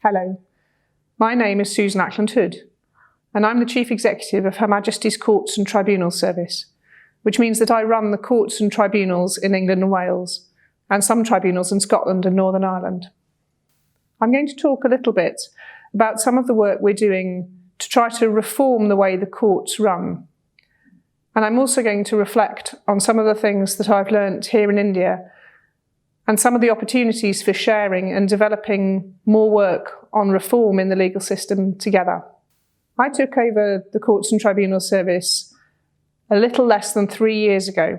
Hello, my name is Susan Acland-Hood, and I'm the Chief Executive of Her Majesty's Courts and Tribunals Service, which means that I run the courts and tribunals in England and Wales, and some tribunals in Scotland and Northern Ireland. I'm going to talk a little bit about some of the work we're doing to try to reform the way the courts run. And I'm also going to reflect on some of the things that I've learnt here in India and some of the opportunities for sharing and developing more work on reform in the legal system together. I took over the Courts and Tribunals Service a little less than 3 years ago,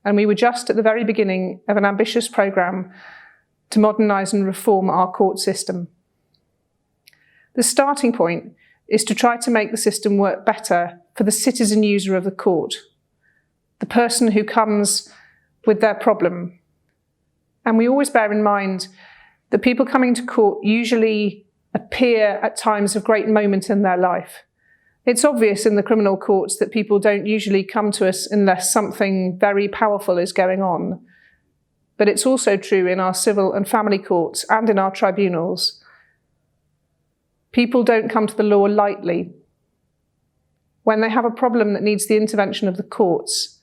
and we were just at the very beginning of an ambitious programme to modernise and reform our court system. The starting point is to try to make the system work better for the citizen user of the court, the person who comes with their problem. And we always bear in mind that people coming to court usually appear at times of great moment in their life. It's obvious in the criminal courts that people don't usually come to us unless something very powerful is going on. But it's also true in our civil and family courts and in our tribunals. People don't come to the law lightly. When they have a problem that needs the intervention of the courts,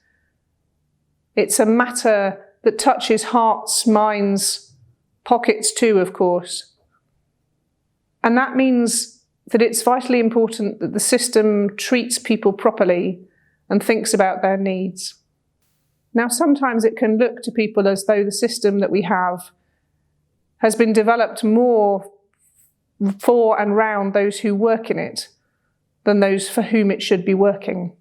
it's a matter that touches hearts, minds, pockets too, of course. And that means that it's vitally important that the system treats people properly and thinks about their needs. Now, sometimes it can look to people as though the system that we have has been developed more for and round those who work in it than those for whom it should be working.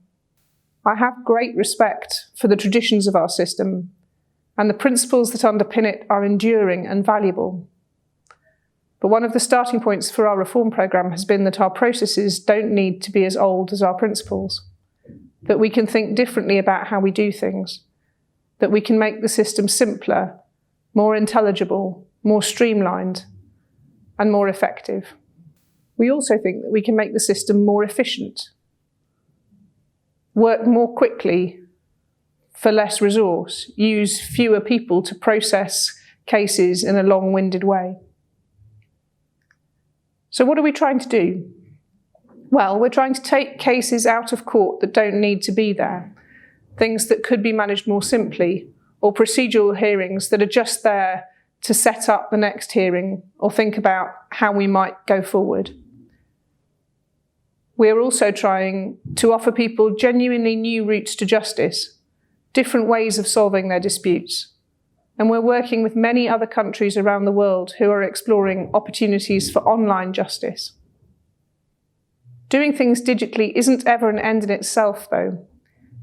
I have great respect for the traditions of our system, and the principles that underpin it are enduring and valuable. But one of the starting points for our reform programme has been that our processes don't need to be as old as our principles, that we can think differently about how we do things, that we can make the system simpler, more intelligible, more streamlined, and more effective. We also think that we can make the system more efficient, work more quickly for less resource, use fewer people to process cases in a long-winded way. So what are we trying to do? Well, we're trying to take cases out of court that don't need to be there, things that could be managed more simply, or procedural hearings that are just there to set up the next hearing or think about how we might go forward. We're also trying to offer people genuinely new routes to justice, different ways of solving their disputes. And we're working with many other countries around the world who are exploring opportunities for online justice. Doing things digitally isn't ever an end in itself, though.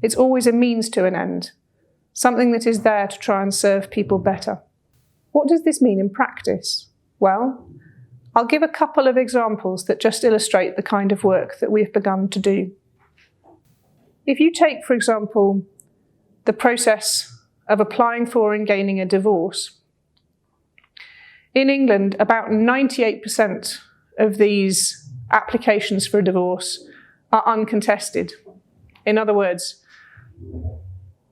It's always a means to an end, something that is there to try and serve people better. What does this mean in practice? Well, I'll give a couple of examples that just illustrate the kind of work that we've begun to do. If you take, for example, the process of applying for and gaining a divorce. In England, about 98% of these applications for a divorce are uncontested. In other words,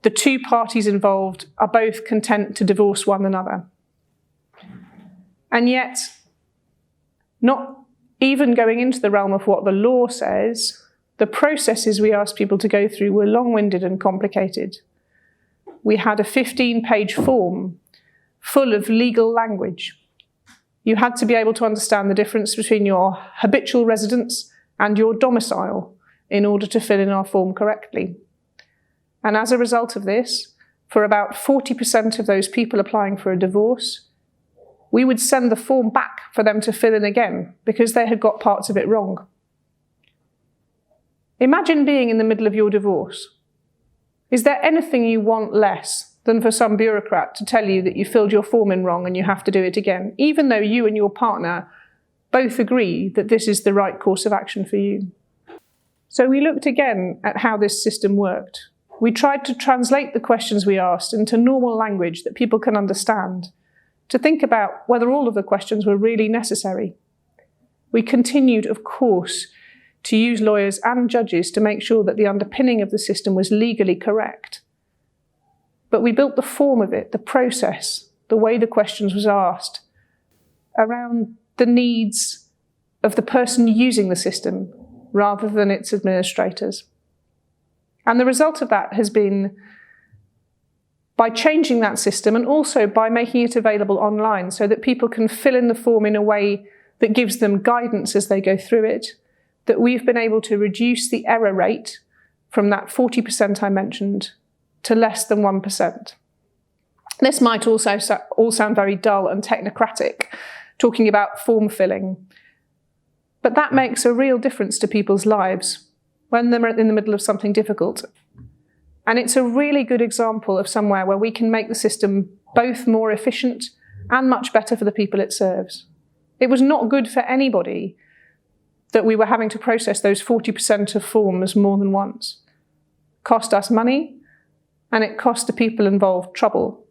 the two parties involved are both content to divorce one another. And yet, not even going into the realm of what the law says, the processes we asked people to go through were long-winded and complicated. We had a 15-page form full of legal language. You had to be able to understand the difference between your habitual residence and your domicile in order to fill in our form correctly. And as a result of this, for about 40% of those people applying for a divorce, we would send the form back for them to fill in again because they had got parts of it wrong. Imagine being in the middle of your divorce. Is there anything you want less than for some bureaucrat to tell you that you filled your form in wrong and you have to do it again, even though you and your partner both agree that this is the right course of action for you? So we looked again at how this system worked. We tried to translate the questions we asked into normal language that people can understand, to think about whether all of the questions were really necessary. We continued, of course, to use lawyers and judges to make sure that the underpinning of the system was legally correct. But we built the form of it, the process, the way the questions was asked, around the needs of the person using the system rather than its administrators. And the result of that has been, by changing that system and also by making it available online so that people can fill in the form in a way that gives them guidance as they go through it, that we've been able to reduce the error rate from that 40% I mentioned to less than 1%. This might also all sound very dull and technocratic, talking about form filling, but that makes a real difference to people's lives when they're in the middle of something difficult. And it's a really good example of somewhere where we can make the system both more efficient and much better for the people it serves. It was not good for anybody that we were having to process those 40% of forms more than once. It cost us money, and it cost the people involved trouble.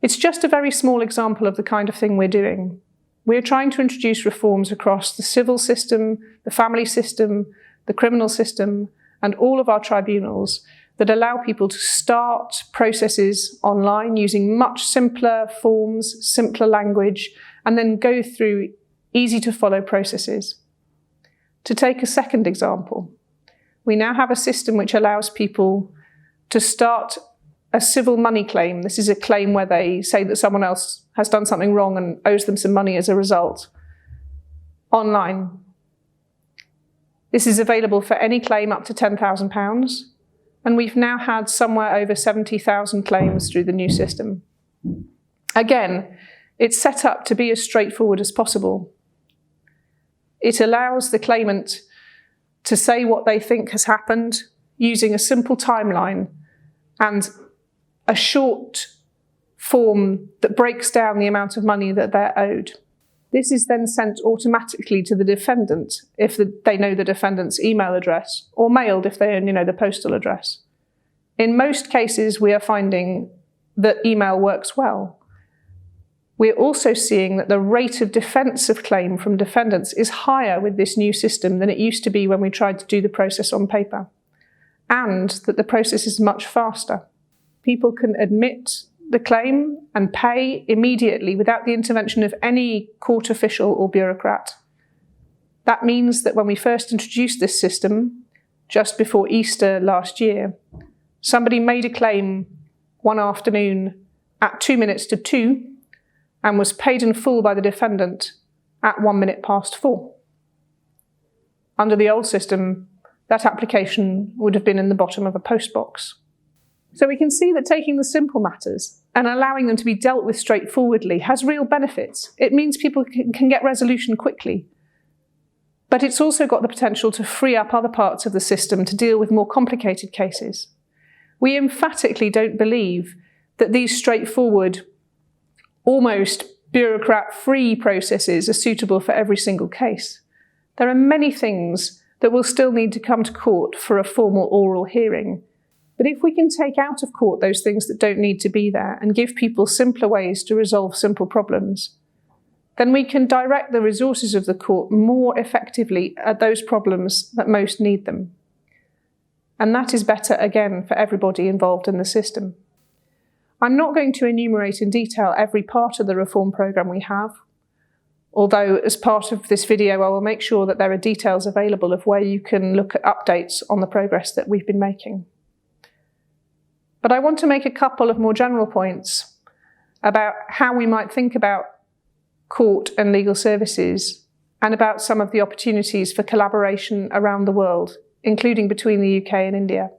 It's just a very small example of the kind of thing we're doing. We're trying to introduce reforms across the civil system, the family system, the criminal system, and all of our tribunals that allow people to start processes online using much simpler forms, simpler language, and then go through easy-to-follow processes. To take a second example, we now have a system which allows people to start a civil money claim. This is a claim where they say that someone else has done something wrong and owes them some money as a result, online. This is available for any claim up to £10,000, and we've now had somewhere over 70,000 claims through the new system. Again, it's set up to be as straightforward as possible. It allows the claimant to say what they think has happened using a simple timeline and a short form that breaks down the amount of money that they're owed. This is then sent automatically to the defendant if they know the defendant's email address, or mailed if they only know the postal address. In most cases, we are finding that email works well. We're also seeing that the rate of defence of claim from defendants is higher with this new system than it used to be when we tried to do the process on paper, and that the process is much faster. People can admit the claim and pay immediately without the intervention of any court official or bureaucrat. That means that when we first introduced this system, just before Easter last year, somebody made a claim one afternoon at 2:02 and was paid in full by the defendant at 4:01. Under the old system, that application would have been in the bottom of a postbox. So we can see that taking the simple matters and allowing them to be dealt with straightforwardly has real benefits. It means people can get resolution quickly. But it's also got the potential to free up other parts of the system to deal with more complicated cases. We emphatically don't believe that these straightforward, almost bureaucrat-free processes are suitable for every single case. There are many things that will still need to come to court for a formal oral hearing. But if we can take out of court those things that don't need to be there and give people simpler ways to resolve simple problems, then we can direct the resources of the court more effectively at those problems that most need them. And that is better, again, for everybody involved in the system. I'm not going to enumerate in detail every part of the reform programme we have, although as part of this video I will make sure that there are details available of where you can look at updates on the progress that we've been making. But I want to make a couple of more general points about how we might think about court and legal services and about some of the opportunities for collaboration around the world, including between the UK and India.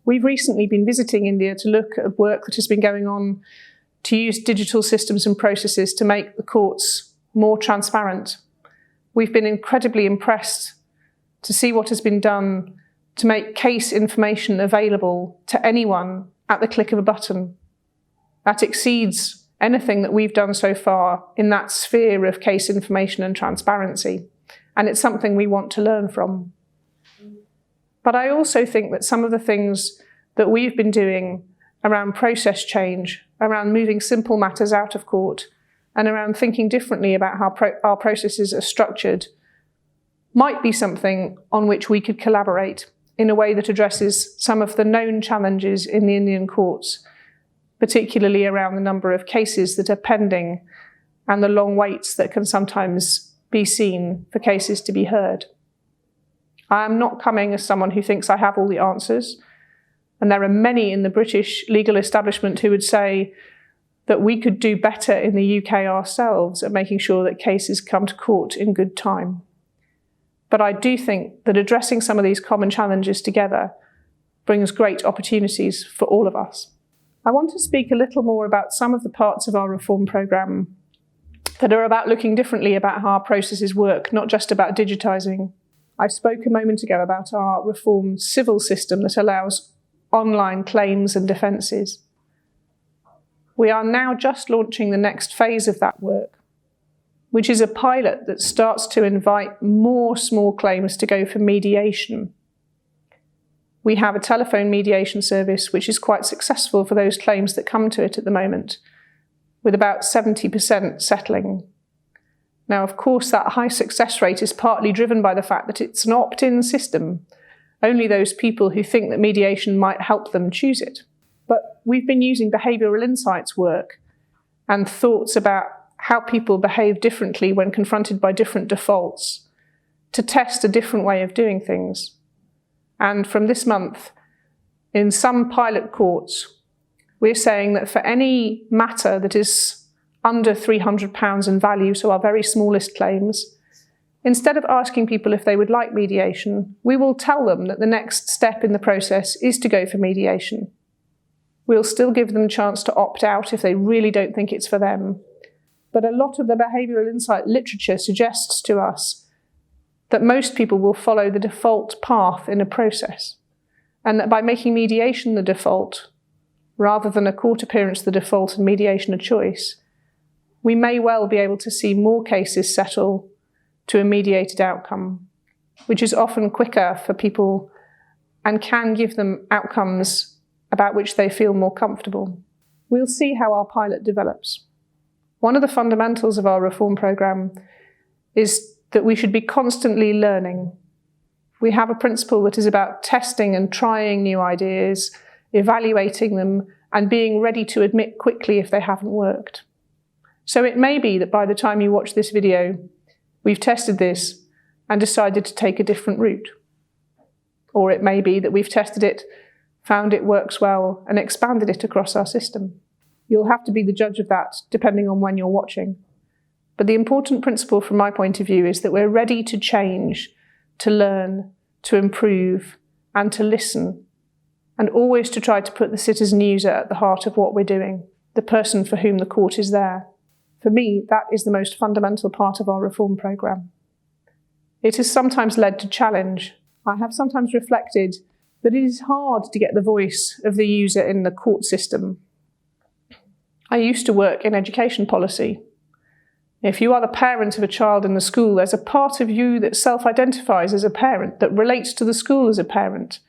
We've recently been visiting India to look at work that has been going on to use digital systems and processes to make the courts more transparent. We've been incredibly impressed to see what has been done to make case information available to anyone at the click of a button. That exceeds anything that we've done so far in that sphere of case information and transparency, and it's something we want to learn from. But I also think that some of the things that we've been doing around process change, around moving simple matters out of court, and around thinking differently about how our processes are structured, might be something on which we could collaborate in a way that addresses some of the known challenges in the Indian courts, particularly around the number of cases that are pending and the long waits that can sometimes be seen for cases to be heard. I am not coming as someone who thinks I have all the answers, and there are many in the British legal establishment who would say that we could do better in the UK ourselves at making sure that cases come to court in good time. But I do think that addressing some of these common challenges together brings great opportunities for all of us. I want to speak a little more about some of the parts of our reform programme that are about looking differently about how our processes work, not just about digitising. I spoke a moment ago about our reformed civil system that allows online claims and defences. We are now just launching the next phase of that work, which is a pilot that starts to invite more small claims to go for mediation. We have a telephone mediation service which is quite successful for those claims that come to it at the moment, with about 70% settling. Now, of course, that high success rate is partly driven by the fact that it's an opt-in system. Only those people who think that mediation might help them choose it. But we've been using behavioural insights work and thoughts about how people behave differently when confronted by different defaults to test a different way of doing things. And from this month, in some pilot courts, we're saying that for any matter that is under £300 in value, so our very smallest claims, instead of asking people if they would like mediation, we will tell them that the next step in the process is to go for mediation. We'll still give them a chance to opt out if they really don't think it's for them. But a lot of the behavioural insight literature suggests to us that most people will follow the default path in a process, and that by making mediation the default, rather than a court appearance the default and mediation a choice, we may well be able to see more cases settle to a mediated outcome, which is often quicker for people and can give them outcomes about which they feel more comfortable. We'll see how our pilot develops. One of the fundamentals of our reform programme is that we should be constantly learning. We have a principle that is about testing and trying new ideas, evaluating them, and being ready to admit quickly if they haven't worked. So it may be that by the time you watch this video, we've tested this and decided to take a different route. Or it may be that we've tested it, found it works well, and expanded it across our system. You'll have to be the judge of that, depending on when you're watching. But the important principle from my point of view is that we're ready to change, to learn, to improve, and to listen, and always to try to put the citizen user at the heart of what we're doing, the person for whom the court is there. For me, that is the most fundamental part of our reform programme. It has sometimes led to challenge. I have sometimes reflected that it is hard to get the voice of the user in the court system. I used to work in education policy. If you are the parent of a child in the school, there's a part of you that self-identifies as a parent, that relates to the school as a parent,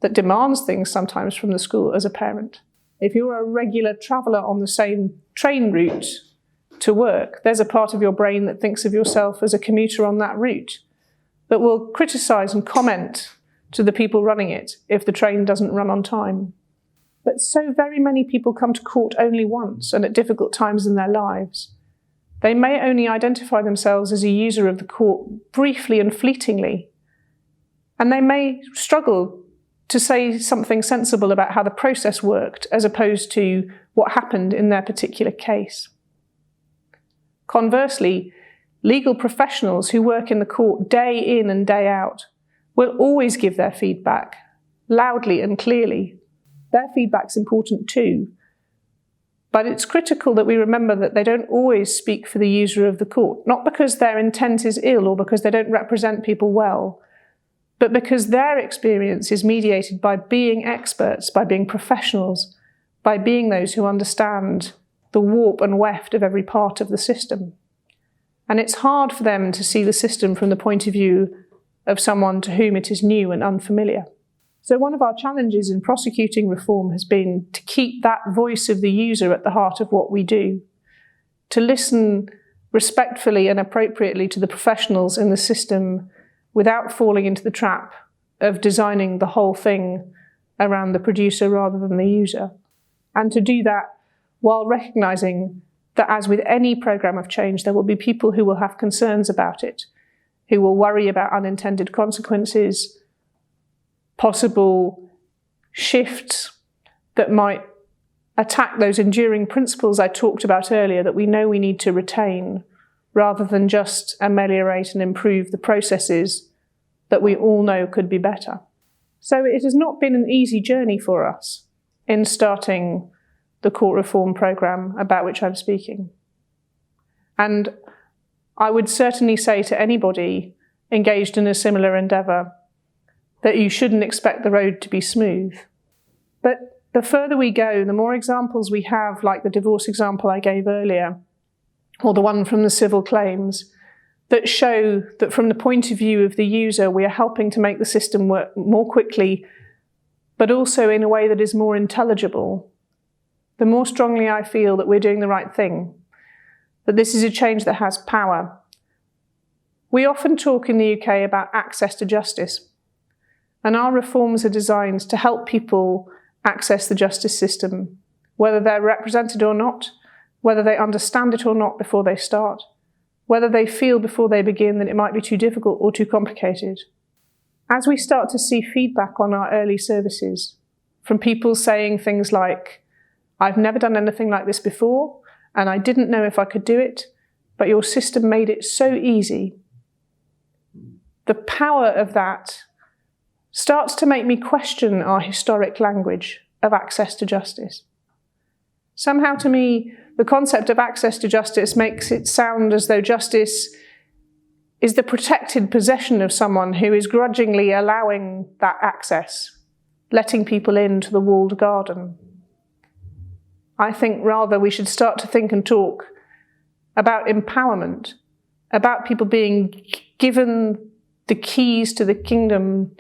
that demands things sometimes from the school as a parent. If you're a regular traveller on the same train route to work, there's a part of your brain that thinks of yourself as a commuter on that route, that will criticise and comment to the people running it if the train doesn't run on time. But so very many people come to court only once and at difficult times in their lives. They may only identify themselves as a user of the court briefly and fleetingly, and they may struggle to say something sensible about how the process worked as opposed to what happened in their particular case. Conversely, legal professionals who work in the court day in and day out will always give their feedback, loudly and clearly. Their feedback's important too, but it's critical that we remember that they don't always speak for the user of the court, not because their intent is ill or because they don't represent people well, but because their experience is mediated by being experts, by being professionals, by being those who understand the warp and weft of every part of the system. And it's hard for them to see the system from the point of view of someone to whom it is new and unfamiliar. So one of our challenges in prosecuting reform has been to keep that voice of the user at the heart of what we do, to listen respectfully and appropriately to the professionals in the system without falling into the trap of designing the whole thing around the producer rather than the user, and to do that while recognising that as with any programme of change, there will be people who will have concerns about it, who will worry about unintended consequences, possible shifts that might attack those enduring principles I talked about earlier that we know we need to retain, rather than just ameliorate and improve the processes that we all know could be better. So it has not been an easy journey for us in starting the court reform programme about which I'm speaking. And I would certainly say to anybody engaged in a similar endeavour that you shouldn't expect the road to be smooth. But the further we go, the more examples we have, like the divorce example I gave earlier, or the one from the civil claims, that show that from the point of view of the user, we are helping to make the system work more quickly, but also in a way that is more intelligible, the more strongly I feel that we're doing the right thing, that this is a change that has power. We often talk in the UK about access to justice, and our reforms are designed to help people access the justice system, whether they're represented or not, whether they understand it or not before they start, whether they feel before they begin that it might be too difficult or too complicated. As we start to see feedback on our early services from people saying things like, "I've never done anything like this before, and I didn't know if I could do it, but your system made it so easy," the power of that starts to make me question our historic language of access to justice. Somehow, to me, the concept of access to justice makes it sound as though justice is the protected possession of someone who is grudgingly allowing that access, letting people into the walled garden. I think rather we should start to think and talk about empowerment, about people being given the keys to the kingdom,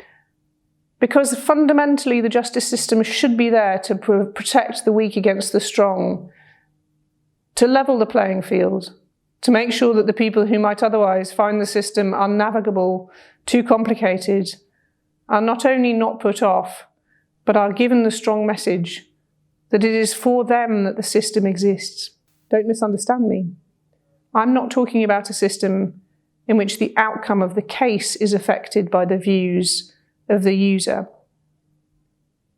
because fundamentally the justice system should be there to protect the weak against the strong, to level the playing field, to make sure that the people who might otherwise find the system unnavigable, too complicated, are not only not put off, but are given the strong message that it is for them that the system exists. Don't misunderstand me. I'm not talking about a system in which the outcome of the case is affected by the views of the user.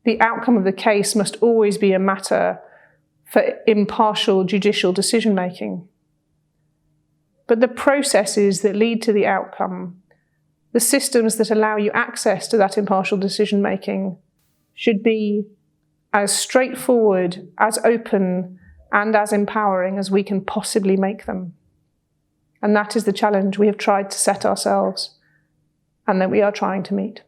The outcome of the case must always be a matter for impartial judicial decision-making. But the processes that lead to the outcome, the systems that allow you access to that impartial decision-making, should be as straightforward, as open, and as empowering as we can possibly make them. And that is the challenge we have tried to set ourselves, and that we are trying to meet.